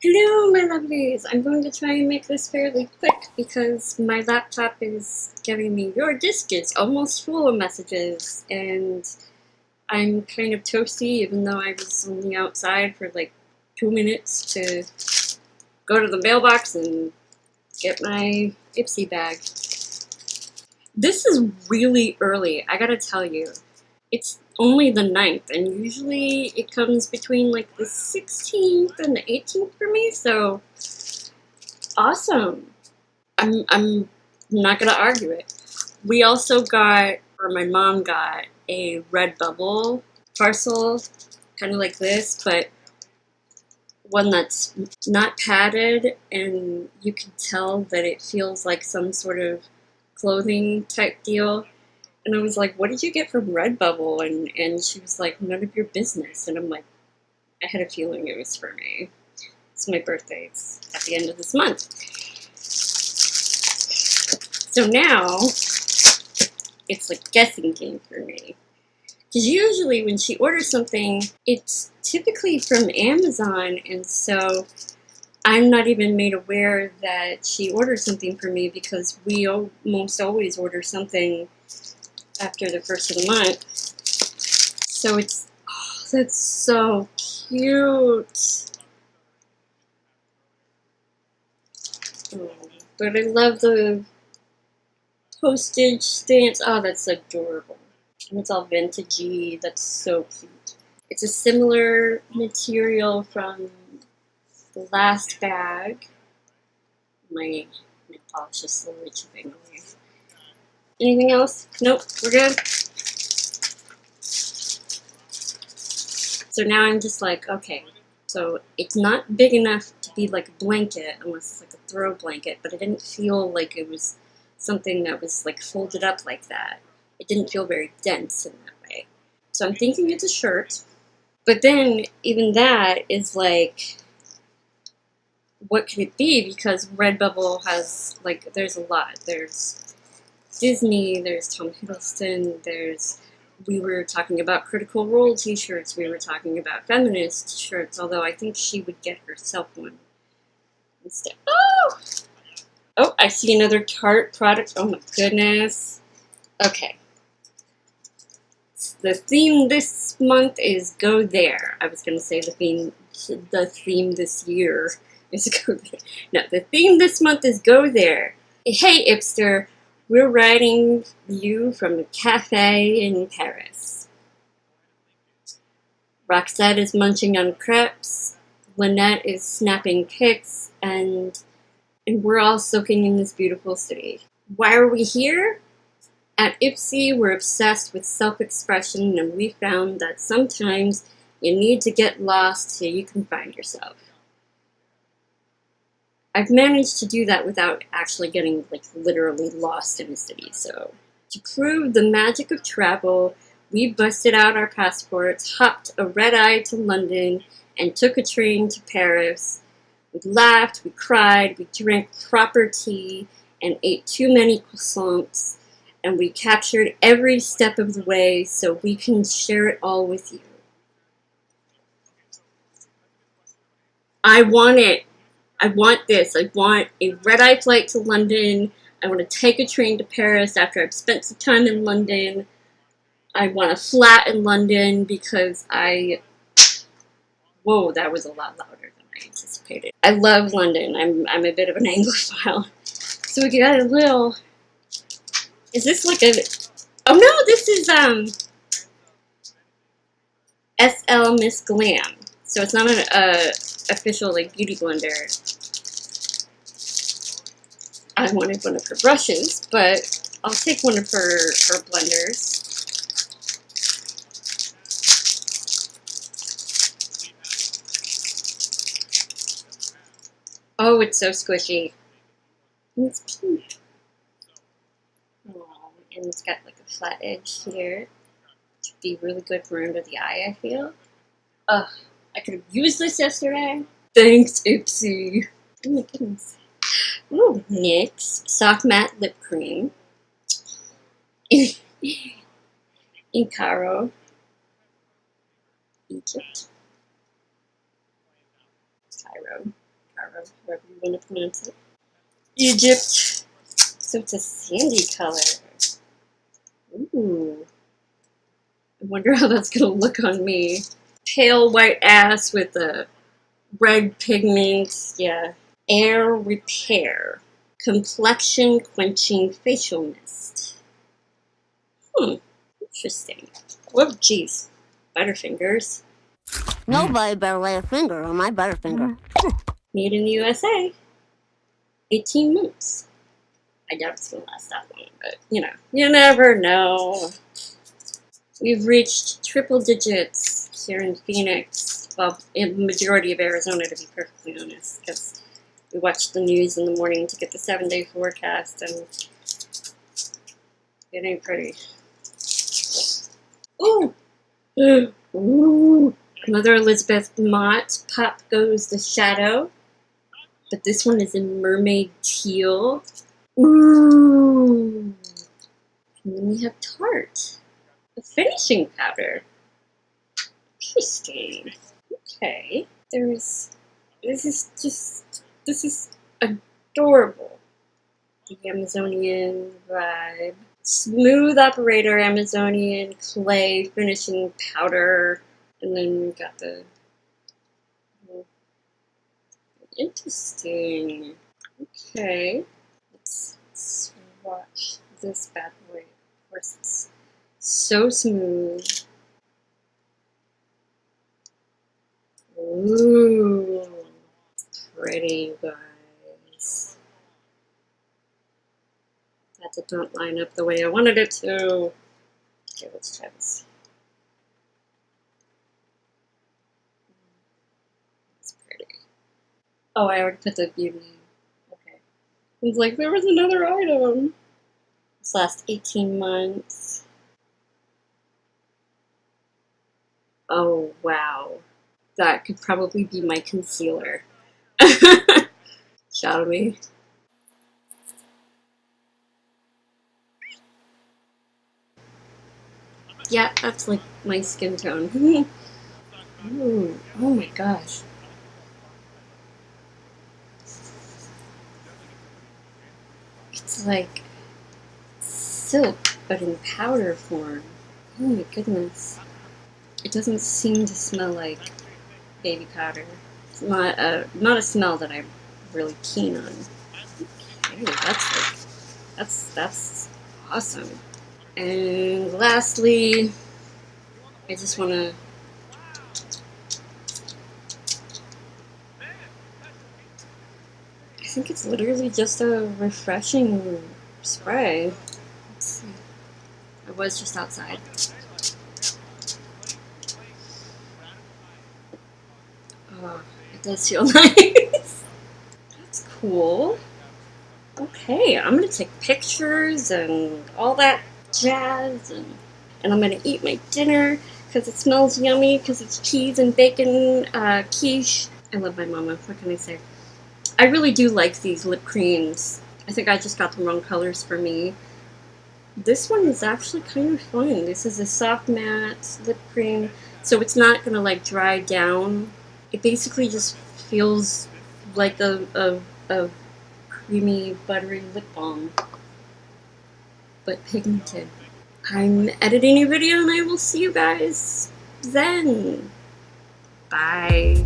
Hello, my lovelies! I'm going to try and make this fairly quick because my laptop is giving me your disk is almost full of messages, and I'm kind of toasty even though I was only outside for like 2 minutes to go to the mailbox and get my Ipsy bag. This is really early, I gotta tell you. It's only the 9th, and usually it comes between like the 16th and the 18th for me, so awesome. I'm not gonna argue it. We also got, or my mom got, a Redbubble parcel, kind of like this, but one that's not padded, and you can tell that it feels like some sort of clothing type deal. And I was like, what did you get from Redbubble? And she was like, none of your business. And I'm like, I had a feeling it was for me. It's my birthday. It's at the end of this month. So now, it's like guessing game for me. Because usually when she orders something, it's typically from Amazon. And so I'm not even made aware that she ordered something for me because we almost always order something after the first of the month. So it's, oh, that's so cute. Oh, but I love the postage stamps. Oh, that's adorable. And it's all vintagey. That's so cute. It's a similar material from the last bag. My polish is slowly chipping away. Anything else? Nope, we're good. So now I'm just like, okay, so it's not big enough to be like a blanket unless it's like a throw blanket, but it didn't feel like it was something that was like folded up like that. It didn't feel very dense in that way. So I'm thinking it's a shirt, but then even that is like, what could it be? Because Redbubble has like, there's a lot. There's Disney, there's Tom Hiddleston, we were talking about Critical Role t-shirts, we were talking about feminist shirts, although I think she would get herself one instead. Oh! Oh, I see another Tarte product. Oh my goodness. Okay. The theme this month is Go There. I was going to say the theme this year is Go There. No, the theme this month is Go There. Hey, Ipster. We're writing you from a cafe in Paris. Roxette is munching on crepes, Lynette is snapping pics, and we're all soaking in this beautiful city. Why are we here? At Ipsy, we're obsessed with self-expression, and we found that sometimes you need to get lost so you can find yourself. I've managed to do that without actually getting like literally lost in a city, so to prove the magic of travel, we busted out our passports, hopped a red-eye to London, and took a train to Paris. We laughed, we cried, we drank proper tea, and ate too many croissants, and we captured every step of the way so we can share it all with you. I want it. I want this. I want a red-eye flight to London. I want to take a train to Paris after I've spent some time in London. I want a flat in London because whoa, that was a lot louder than I anticipated. I love London. I'm a bit of an Anglophile. So we got a little, is this like a, oh no, this is SL Miss Glam. So it's not an official like beauty blender. I wanted one of her brushes, but I'll take one of her blenders. Oh, it's so squishy. And it's pink. Oh, and it's got like a flat edge here. To be really good for under the eye, I feel. Ugh, I could have used this yesterday. Thanks, Ipsy. Oh my goodness. Ooh, NYX Soft Matte Lip Cream. In Cairo, Egypt. Cairo. However you want to pronounce it. Egypt. So it's a sandy color. Ooh. I wonder how that's gonna look on me. Pale white ass with a red pigment. Yeah. Air repair. Complexion quenching facial mist. Interesting. Whoa, jeez. Butterfingers. Nobody better lay a finger on my butterfinger. Made in the USA. 18 months. I doubt it's gonna last that long, but you know, you never know. We've reached triple digits here in Phoenix. Well, in the majority of Arizona, to be perfectly honest, because we watch the news in the morning to get the 7-day forecast, and it ain't pretty. Ooh! Ooh! Another Elizabeth Mott. Pop goes the shadow. But this one is in mermaid teal. Ooh! And then we have Tarte. A finishing powder. Interesting. Okay. This is adorable. The Amazonian vibe. Smooth operator Amazonian clay finishing powder. And then we've got the... Interesting. Okay. Let's swatch this bad boy. Of course, it's so smooth. Ooh. It's pretty, you guys. That did not line up the way I wanted it to. Okay, let's try this. It's pretty. Oh, I already put the beauty. Okay. It's like there was another item. This last 18 months. Oh, wow. That could probably be my concealer. Shall we? Yeah, that's like my skin tone. Ooh, oh my gosh. It's like silk, but in powder form. Oh my goodness. It doesn't seem to smell like baby powder. It's not a smell that I'm really keen on. Okay, that's awesome. And lastly, I just want to I think it's literally just a refreshing spray. Let's see. I was just outside. Oh, it does feel nice. That's cool. Okay, I'm gonna take pictures and all that jazz, and I'm gonna eat my dinner because it smells yummy because it's cheese and bacon quiche. I love my mama. What can I say? I really do like these lip creams. I think I just got the wrong colors for me. This one is actually kind of fun. This is a soft matte lip cream, so it's not gonna like dry down. It basically just feels like a creamy, buttery lip balm, but pigmented. I'm editing a video and I will see you guys then. Bye.